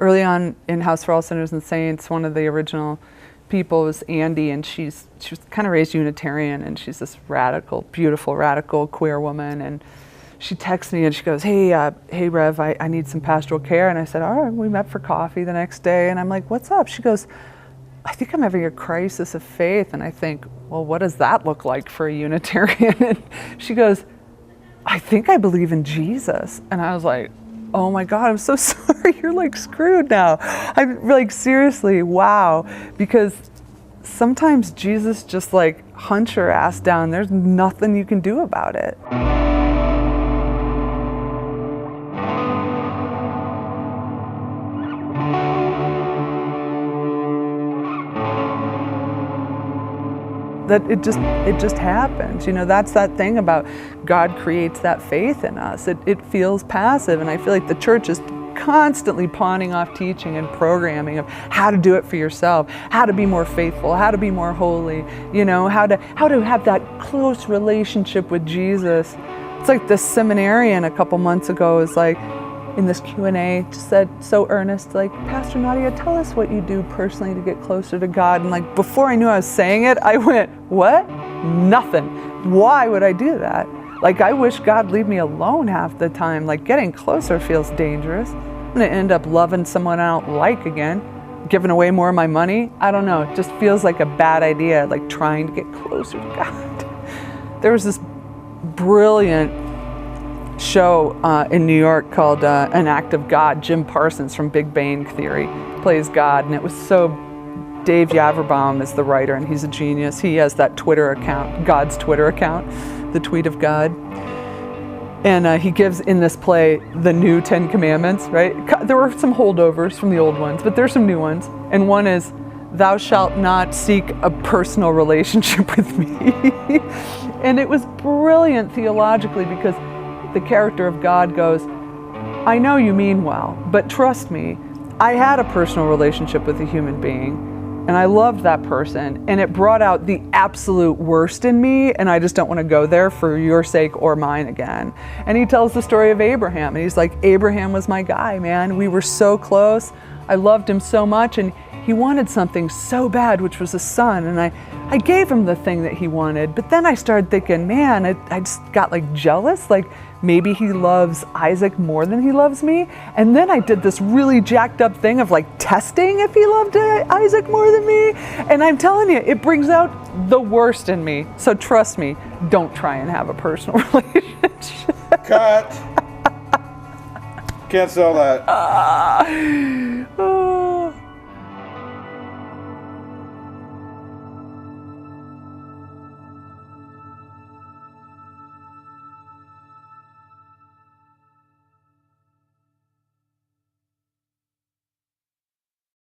early on in House for All Sinners and Saints, one of the original people was Andy, and she was kind of raised Unitarian, and she's this radical, beautiful, radical queer woman. And she texts me and she goes, hey Rev, I need some pastoral care. And I said, all right, we met for coffee the next day. And I'm like, what's up? She goes, I think I'm having a crisis of faith. And I think, well, what does that look like for a Unitarian? And she goes, I think I believe in Jesus. And I was like, oh my God, I'm so sorry, you're like screwed now. I'm like, seriously, wow. Because sometimes Jesus just like hunts your ass down. There's nothing you can do about it. That it just happens. You know, that's that thing about God creates that faith in us. It feels passive, and I feel like the church is constantly pawning off teaching and programming of how to do it for yourself, how to be more faithful, how to be more holy, you know, how to have that close relationship with Jesus. It's like this seminarian a couple months ago is like, in this Q&A, just said so earnest, like, Pastor Nadia, tell us what you do personally to get closer to God. And like, before I knew I was saying it, I went, what? Nothing. Why would I do that? Like, I wish God would leave me alone half the time. Like, getting closer feels dangerous. I'm gonna end up loving someone I don't like again, giving away more of my money. I don't know, it just feels like a bad idea, like trying to get closer to God. There was this brilliant show in New York called An Act of God. Jim Parsons from Big Bang Theory plays God, and it was so, Dave Yaverbaum is the writer, and he's a genius. He has that Twitter account, God's Twitter account, the tweet of God. And he gives in this play the new 10 Commandments, right? There were some holdovers from the old ones, but there's some new ones. And one is, thou shalt not seek a personal relationship with me. And it was brilliant theologically, because the character of God goes, I know you mean well, but trust me, I had a personal relationship with a human being, and I loved that person, and it brought out the absolute worst in me, and I just don't want to go there for your sake or mine again. And he tells the story of Abraham, and he's like, Abraham was my guy, man. We were so close. I loved him so much, and he wanted something so bad, which was a son, and I gave him the thing that he wanted. But then I started thinking, man, I just got like jealous, like maybe he loves Isaac more than he loves me. And then I did this really jacked up thing of like testing if he loved Isaac more than me. And I'm telling you, it brings out the worst in me. So trust me, don't try and have a personal relationship. Cut. Can't sell that.